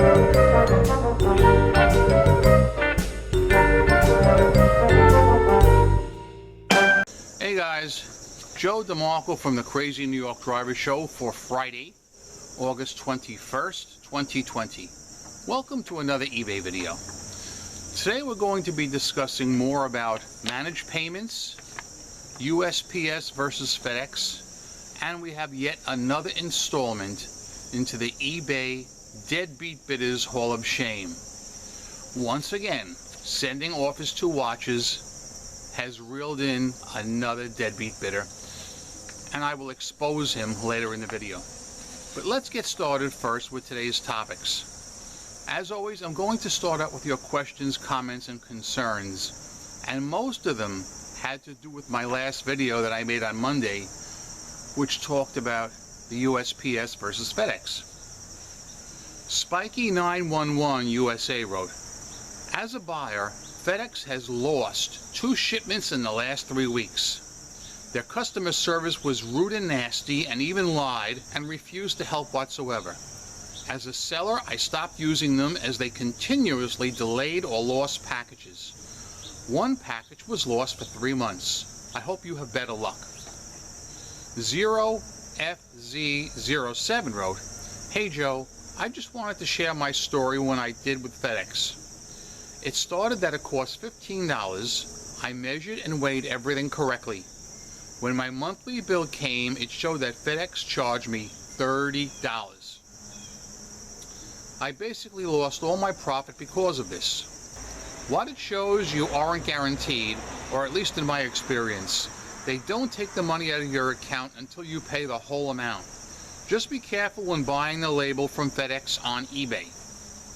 Hey guys, Joe DeMarco from the Crazy New York Driver Show for Friday, August 21st, 2020. Welcome to another eBay video. Today we're going to be discussing more about managed payments, USPS versus FedEx, and we have yet another installment into the eBay Deadbeat Bidders Hall of Shame. Once again, Sending Offers to Watches has reeled in another deadbeat bidder, and I will expose him later in the video. But let's get started first with today's topics. As always, I'm going to start out with your questions, comments, and concerns, and most of them had to do with my last video that I made on Monday, which talked about the USPS versus FedEx. Spiky911 USA wrote, as a buyer, FedEx has lost 2 shipments in the last 3 weeks. Their customer service was rude and nasty and even lied and refused to help whatsoever. As a seller, I stopped using them as they continuously delayed or lost packages. 1 package was lost for 3 months. I hope you have better luck. 0FZ07 wrote, hey Joe, I just wanted to share my story when I did with FedEx. It started that it cost $15. I measured and weighed everything correctly. When my monthly bill came, it showed that FedEx charged me $30. I basically lost all my profit because of this. What it shows, you aren't guaranteed, or at least in my experience, they don't take the money out of your account until you pay the whole amount. Just be careful when buying the label from FedEx on eBay.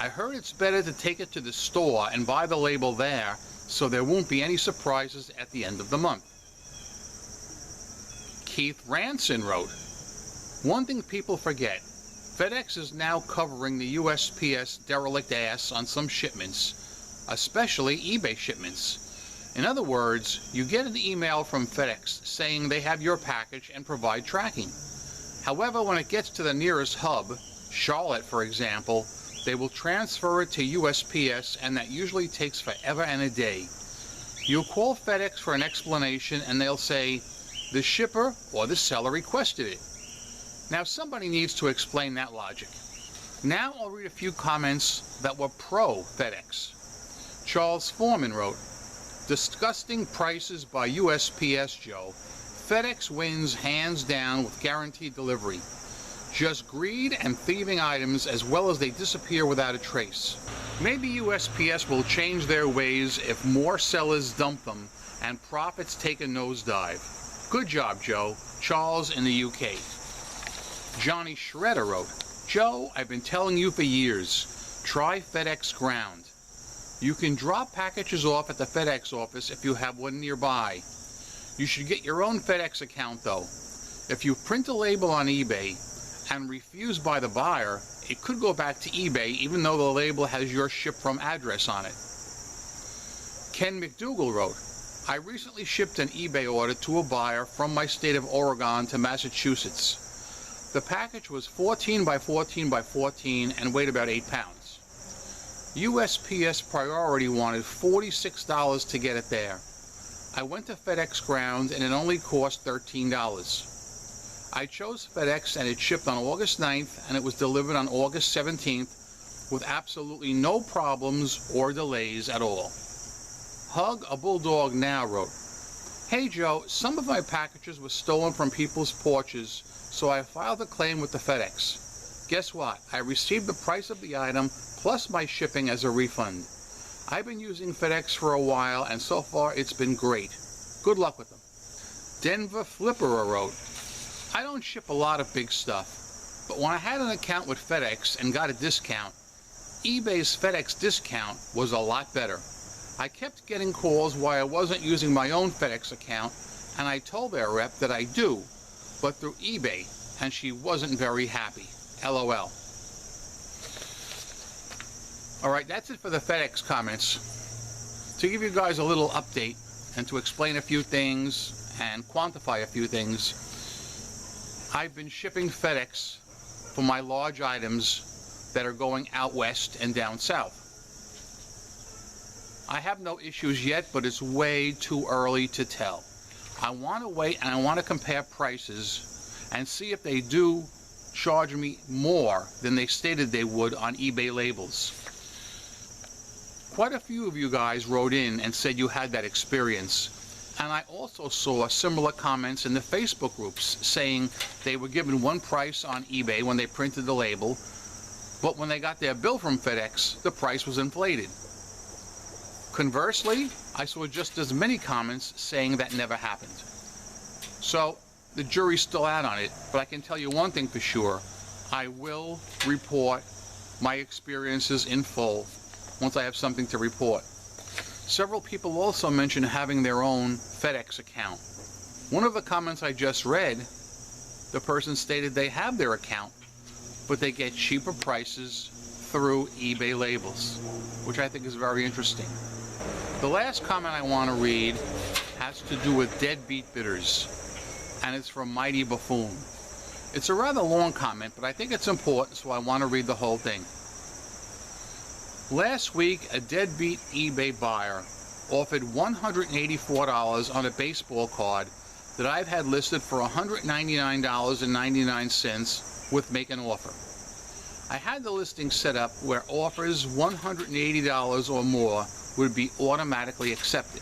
I heard it's better to take it to the store and buy the label there so there won't be any surprises at the end of the month. Keith Ranson wrote, one thing people forget, FedEx is now covering the USPS derelict ass on some shipments, especially eBay shipments. In other words, you get an email from FedEx saying they have your package and provide tracking. However, when it gets to the nearest hub, Charlotte for example, they will transfer it to USPS, and that usually takes forever and a day. You'll call FedEx for an explanation and they'll say, the shipper or the seller requested it. Now somebody needs to explain that logic. Now I'll read a few comments that were pro FedEx. Charles Foreman wrote, disgusting prices by USPS, Joe. FedEx wins hands down with guaranteed delivery. Just greed and thieving items, as well as they disappear without a trace. Maybe USPS will change their ways if more sellers dump them and profits take a nosedive. Good job, Joe. Charles in the UK. Johnny Shredder wrote, Joe, I've been telling you for years, try FedEx Ground. You can drop packages off at the FedEx office if you have one nearby. You should get your own FedEx account though. If you print a label on eBay and refused by the buyer, it could go back to eBay even though the label has your ship from address on it. Ken McDougall wrote, I recently shipped an eBay order to a buyer from my state of Oregon to Massachusetts. The package was 14 by 14 by 14 and weighed about 8 pounds. USPS Priority wanted $46 to get it there. I went to FedEx Ground and it only cost $13. I chose FedEx and it shipped on August 9th and it was delivered on August 17th with absolutely no problems or delays at all. Hug a Bulldog Now wrote, hey Joe, some of my packages were stolen from people's porches, so I filed a claim with the FedEx. Guess what? I received the price of the item plus my shipping as a refund. I've been using FedEx for a while and so far it's been great. Good luck with them. Denver Flipperer wrote, I don't ship a lot of big stuff, but when I had an account with FedEx and got a discount, eBay's FedEx discount was a lot better. I kept getting calls why I wasn't using my own FedEx account, and I told their rep that I do, but through eBay, and she wasn't very happy. LOL. Alright, that's it for the FedEx comments. To give you guys a little update and to explain a few things and quantify a few things, I've been shipping FedEx for my large items that are going out west and down south. I have no issues yet, but it's way too early to tell. I want to wait and I want to compare prices and see if they do charge me more than they stated they would on eBay labels. Quite a few of you guys wrote in and said you had that experience. And I also saw similar comments in the Facebook groups saying they were given one price on eBay when they printed the label, but when they got their bill from FedEx, the price was inflated. Conversely, I saw just as many comments saying that never happened. So the jury's still out on it, but I can tell you one thing for sure. I will report my experiences in full once I have something to report. Several people also mentioned having their own FedEx account. One of the comments I just read, the person stated they have their account, but they get cheaper prices through eBay labels, which I think is very interesting. The last comment I want to read has to do with deadbeat bidders, and it's from Mighty Buffoon. It's a rather long comment, but I think it's important, so I want to read the whole thing. Last week, a deadbeat eBay buyer offered $184 on a baseball card that I've had listed for $199.99 with make an offer. I had the listing set up where offers $180 or more would be automatically accepted.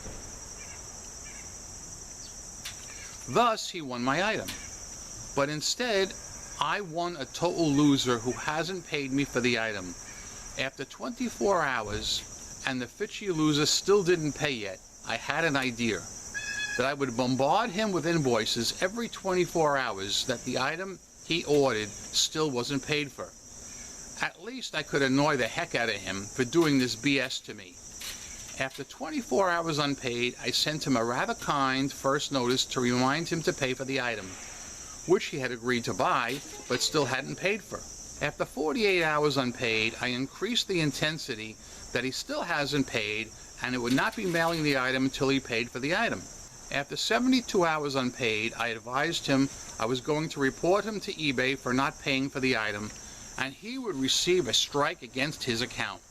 Thus, he won my item. But instead, I won a total loser who hasn't paid me for the item. After 24 hours, and the fitchy loser still didn't pay yet, I had an idea that I would bombard him with invoices every 24 hours that the item he ordered still wasn't paid for. At least I could annoy the heck out of him for doing this BS to me. After 24 hours unpaid, I sent him a rather kind first notice to remind him to pay for the item, which he had agreed to buy, but still hadn't paid for. After 48 hours unpaid, I increased the intensity that he still hasn't paid, and it would not be mailing the item until he paid for the item. After 72 hours unpaid, I advised him I was going to report him to eBay for not paying for the item, and he would receive a strike against his account.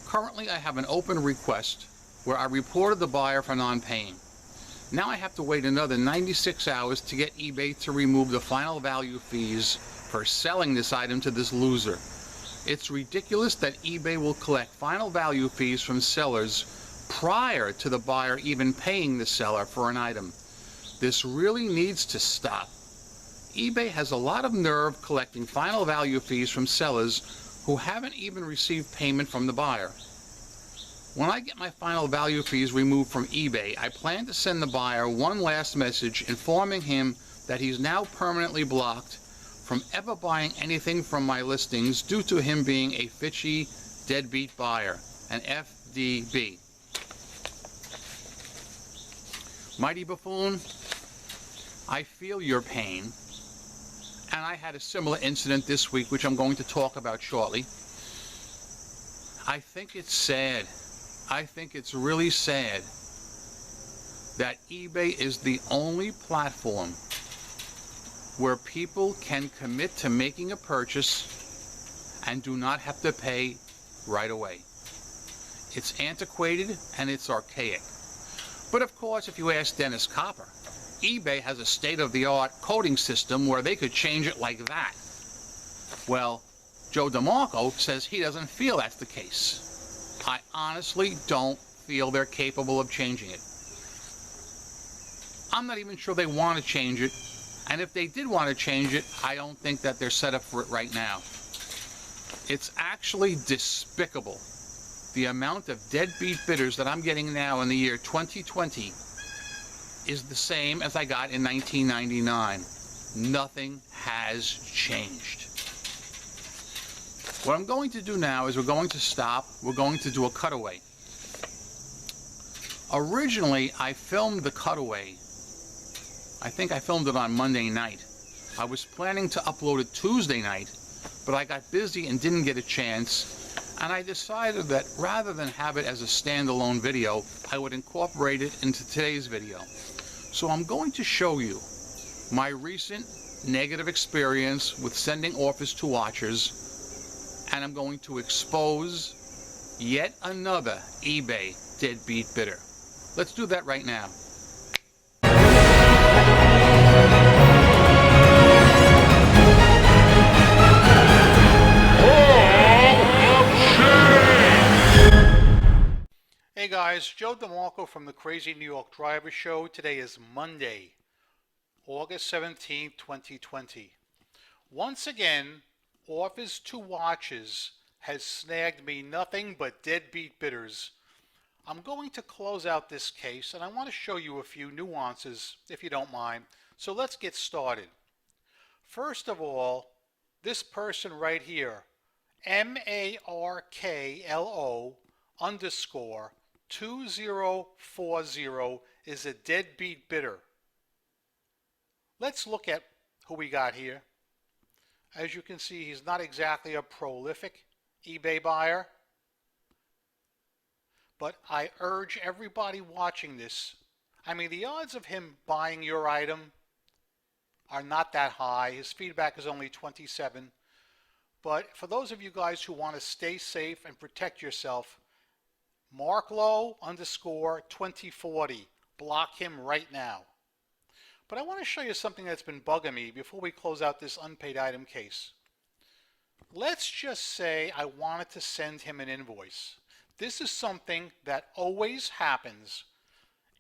Currently, I have an open request where I reported the buyer for non-paying. Now I have to wait another 96 hours to get eBay to remove the final value fees for selling this item to this loser. It's ridiculous that eBay will collect final value fees from sellers prior to the buyer even paying the seller for an item. This really needs to stop. eBay has a lot of nerve collecting final value fees from sellers who haven't even received payment from the buyer. When I get my final value fees removed from eBay, I plan to send the buyer one last message informing him that he's now permanently blocked from ever buying anything from my listings due to him being a fitchy, deadbeat buyer, an FDB. Mighty Buffoon, I feel your pain, and I had a similar incident this week, which I'm going to talk about shortly. I think it's sad. I think it's really sad that eBay is the only platform where people can commit to making a purchase and do not have to pay right away. It's antiquated and it's archaic. But of course, if you ask Dennis Copper, eBay has a state-of-the-art coding system where they could change it like that. Well, Joe DeMarco says he doesn't feel that's the case. I honestly don't feel they're capable of changing it. I'm not even sure they want to change it, and if they did want to change it, I don't think that they're set up for it right now. It's actually despicable. The amount of deadbeat bidders that I'm getting now in the year 2020 is the same as I got in 1999. Nothing has changed. What I'm going to do now is we're going to stop. We're going to do a cutaway. Originally, I filmed the cutaway. I think I filmed it on Monday night. I was planning to upload it Tuesday night, but I got busy and didn't get a chance. And I decided that rather than have it as a standalone video, I would incorporate it into today's video. So I'm going to show you my recent negative experience with sending offers to watchers and I'm going to expose yet another eBay deadbeat bidder. Let's do that right now. Hey guys, Joe DeMarco from the Crazy New York Driver Show. Today is Monday, August 17th, 2020. Once again, Offers to Watches has snagged me nothing but deadbeat bidders. I'm going to close out this case, and I want to show you a few nuances, if you don't mind. So let's get started. First of all, this person right here, MARKLO_2040 is a deadbeat bidder. Let's look at who we got here. As you can see, he's not exactly a prolific eBay buyer, but I urge everybody watching this, I mean, the odds of him buying your item are not that high. His feedback is only 27. But for those of you guys who want to stay safe and protect yourself, Marklo_2040. Block him right now. But I want to show you something that's been bugging me before we close out this unpaid item case. Let's just say I wanted to send him an invoice. This is something that always happens.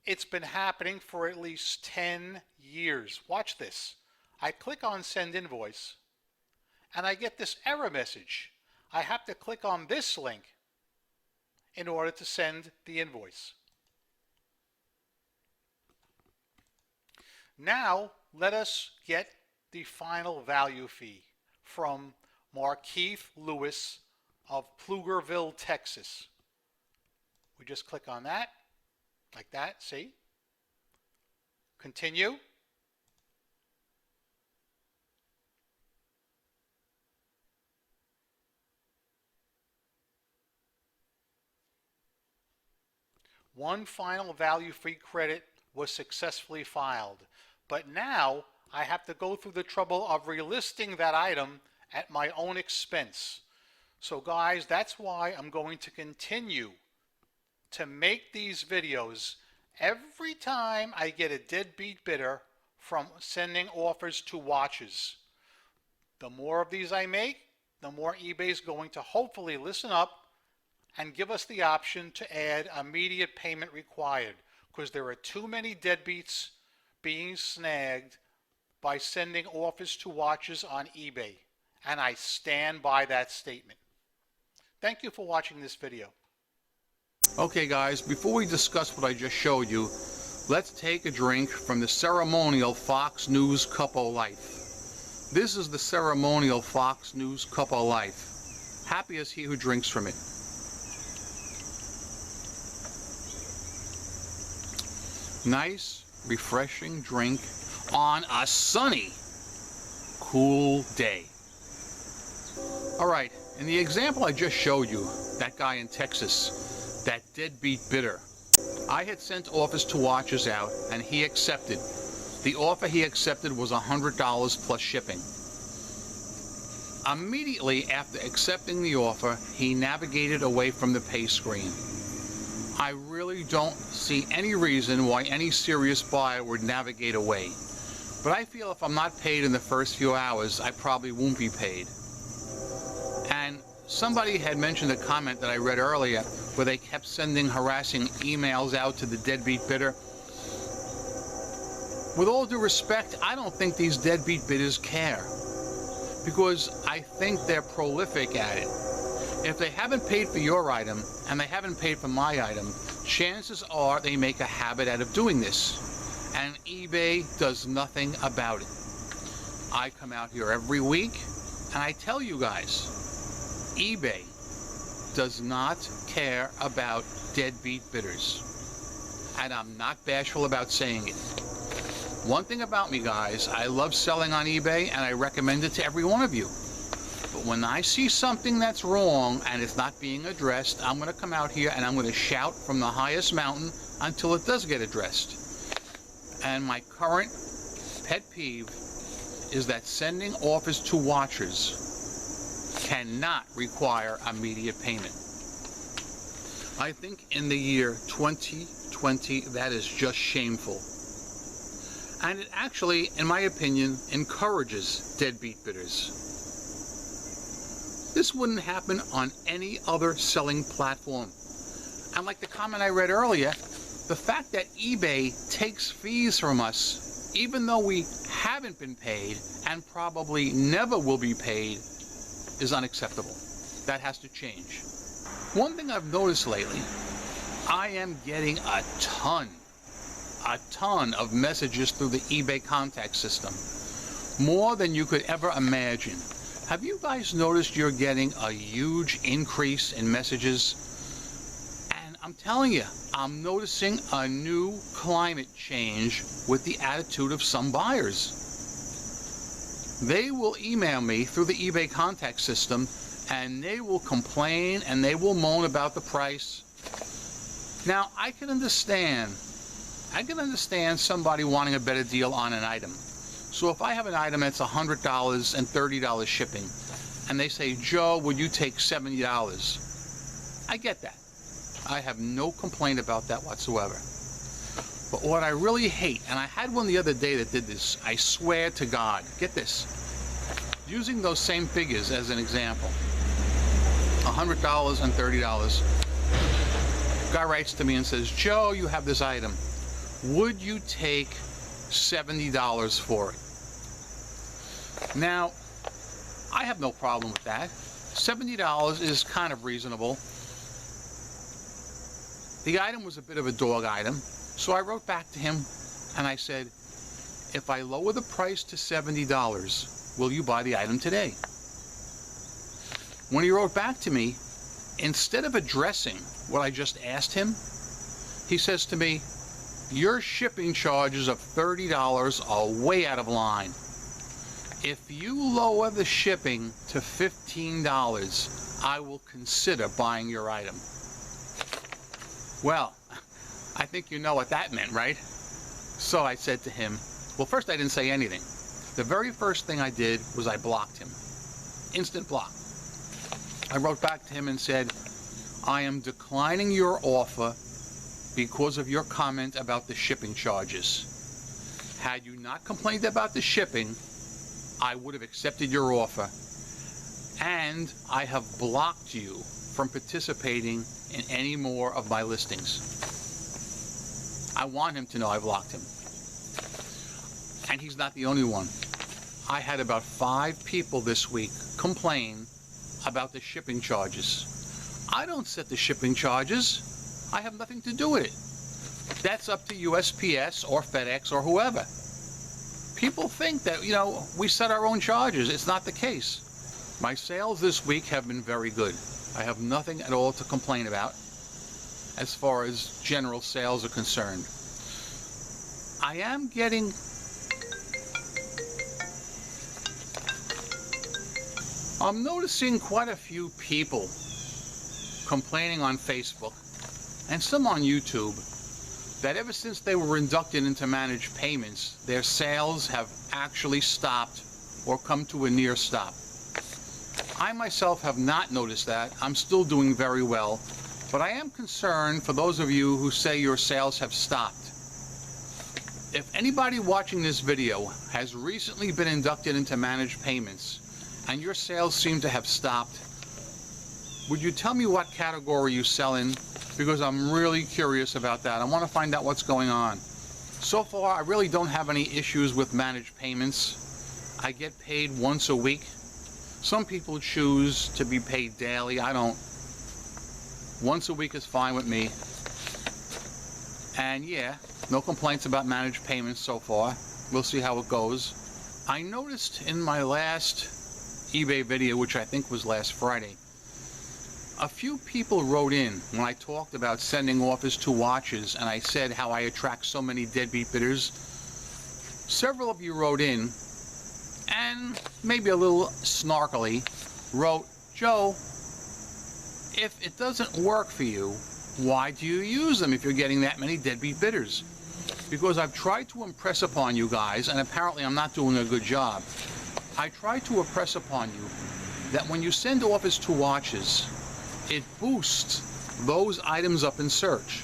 It's been happening for at least 10 years. Watch this. I click on Send Invoice, and I get this error message. I have to click on this link in order to send the invoice. Now, let us get the final value fee from Markeith Lewis of Pflugerville, Texas. We just click on that, like that, see? Continue. One final value fee credit was successfully filed, but now I have to go through the trouble of relisting that item at my own expense. So guys, that's why I'm going to continue to make these videos every time I get a deadbeat bidder from sending offers to watches. The more of these I make, the more eBay is going to hopefully listen up and give us the option to add immediate payment required, because there are too many deadbeats being snagged by sending offers to watches on eBay, and I stand by that statement. Thank you for watching this video. Okay guys, before we discuss what I just showed you, let's take a drink from the ceremonial Fox News Cup of Life. This is the ceremonial Fox News Cup of Life. Happy is he who drinks from it. Nice, refreshing drink on a sunny, cool day. Alright, in the example I just showed you, that guy in Texas, that deadbeat bidder, I had sent offers to watches out and he accepted. The offer he accepted was $100 plus shipping. Immediately after accepting the offer, he navigated away from the pay screen. I really don't see any reason why any serious buyer would navigate away. But I feel if I'm not paid in the first few hours, I probably won't be paid. And somebody had mentioned a comment that I read earlier where they kept sending harassing emails out to the deadbeat bidder. With all due respect, I don't think these deadbeat bidders care, because I think they're prolific at it. If they haven't paid for your item and they haven't paid for my item, chances are they make a habit out of doing this. And eBay does nothing about it. I come out here every week and I tell you guys, eBay does not care about deadbeat bidders. And I'm not bashful about saying it. One thing about me, guys, I love selling on eBay and I recommend it to every one of you. But when I see something that's wrong and it's not being addressed, I'm going to come out here and I'm going to shout from the highest mountain until it does get addressed. And my current pet peeve is that sending offers to watchers cannot require immediate payment. I think in the year 2020, that is just shameful. And it actually, in my opinion, encourages deadbeat bidders. This wouldn't happen on any other selling platform. And like the comment I read earlier, the fact that eBay takes fees from us, even though we haven't been paid and probably never will be paid, is unacceptable. That has to change. One thing I've noticed lately, I am getting a ton of messages through the eBay contact system. More than you could ever imagine. Have you guys noticed you're getting a huge increase in messages? And I'm telling you, I'm noticing a new climate change with the attitude of some buyers. They will email me through the eBay contact system and they will complain and they will moan about the price. Now, I can understand somebody wanting a better deal on an item. So if I have an item that's $100 and $30 shipping, and they say, Joe, would you take $70? I get that. I have no complaint about that whatsoever. But what I really hate, and I had one the other day that did this, I swear to God, get this, using those same figures as an example, $100 and $30, guy writes to me and says, Joe, you have this item. Would you take $70 for it? Now, I have no problem with that. $70 is kind of reasonable. The item was a bit of a dog item, so I wrote back to him and I said, if I lower the price to $70, will you buy the item today? When he wrote back to me, instead of addressing what I just asked him, he says to me, your shipping charges of $30 are way out of line. If you lower the shipping to $15, I will consider buying your item. Well, I think you know what that meant, right? So I said to him, well, first I didn't say anything. The very first thing I did was I blocked him. Instant block. I wrote back to him and said, I am declining your offer because of your comment about the shipping charges. Had you not complained about the shipping, I would have accepted your offer. And I have blocked you from participating in any more of my listings. I want him to know I blocked him. And he's not the only one. I had about 5 people this week complain about the shipping charges. I don't set the shipping charges. I have nothing to do with it. That's up to USPS or FedEx or whoever. People think that, we set our own charges. It's not the case. My sales this week have been very good. I have nothing at all to complain about as far as general sales are concerned. I am getting I'm noticing quite a few people complaining on Facebook and some on YouTube that ever since they were inducted into managed payments, their sales have actually stopped or come to a near stop. I myself have not noticed that. I'm still doing very well, but I am concerned for those of you who say your sales have stopped. If anybody watching this video has recently been inducted into managed payments and your sales seem to have stopped, would you tell me what category you sell in? Because I'm really curious about that. I want to find out what's going on. So far, I really don't have any issues with managed payments. I get paid once a week. Some people choose to be paid daily. I don't. Once a week is fine with me. And yeah, no complaints about managed payments so far. We'll see how it goes. I noticed in my last eBay video, which I think was last Friday, a few people wrote in when I talked about sending offers to watches and I said how I attract so many deadbeat bidders. Several of you wrote in and maybe a little snarkily wrote, Joe, if it doesn't work for you, why do you use them if you're getting that many deadbeat bidders? Because I've tried to impress upon you guys, and apparently I'm not doing a good job. I try to impress upon you that when you send offers to watches, it boosts those items up in search.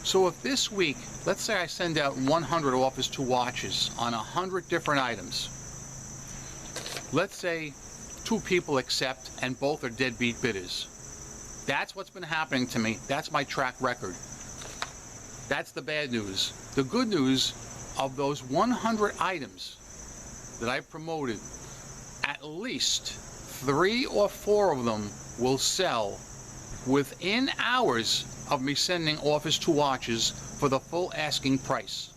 So if this week, let's say I send out 100 offers to watches on 100 different items, let's say 2 people accept and both are deadbeat bidders. That's what's been happening to me. That's my track record. That's the bad news. The good news, of those 100 items that I promoted, at least 3 or 4 of them will sell within hours of me sending offers to watches for the full asking price.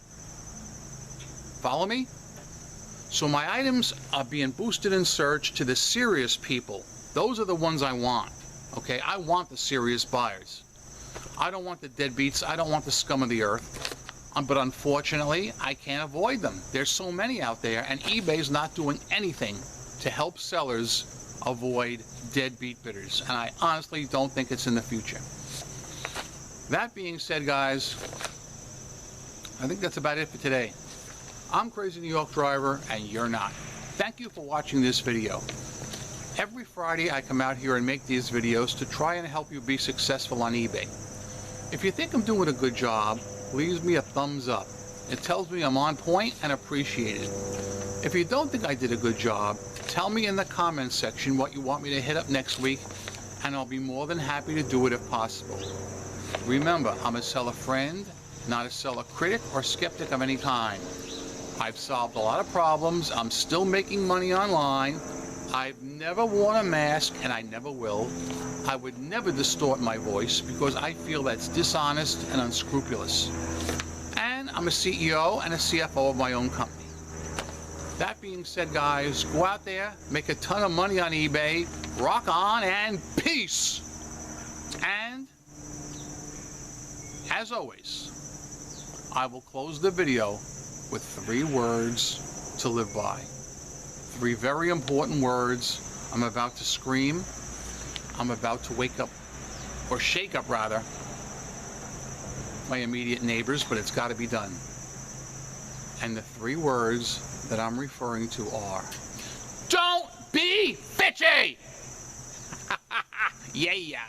Follow me? So my items are being boosted in search to the serious people. Those are the ones I want. Okay, I want the serious buyers. I don't want the deadbeats. I don't want the scum of the earth. But unfortunately, I can't avoid them. There's so many out there, and eBay's not doing anything to help sellers avoid deadbeat bidders. And I honestly don't think it's in the future. That being said, guys, I think that's about it for today. I'm Crazy New York Driver, and you're not. Thank you for watching this video. Every Friday I come out here and make these videos to try and help you be successful on eBay. If you think I'm doing a good job, leave me a thumbs up. It tells me I'm on point and appreciated. If you don't think I did a good job, tell me in the comments section what you want me to hit up next week, and I'll be more than happy to do it if possible. Remember, I'm a seller friend, not a seller critic or skeptic of any kind. I've solved a lot of problems. I'm still making money online. I've never worn a mask, and I never will. I would never distort my voice because I feel that's dishonest and unscrupulous. And I'm a CEO and a CFO of my own company. That being said, guys, go out there, make a ton of money on eBay, rock on, and peace! And, as always, I will close the video with 3 words to live by. 3 very important words. I'm about to scream. I'm about to wake up, or shake up rather, my immediate neighbors, but it's got to be done. And the 3 words that I'm referring to are, don't be bitchy! Yeah.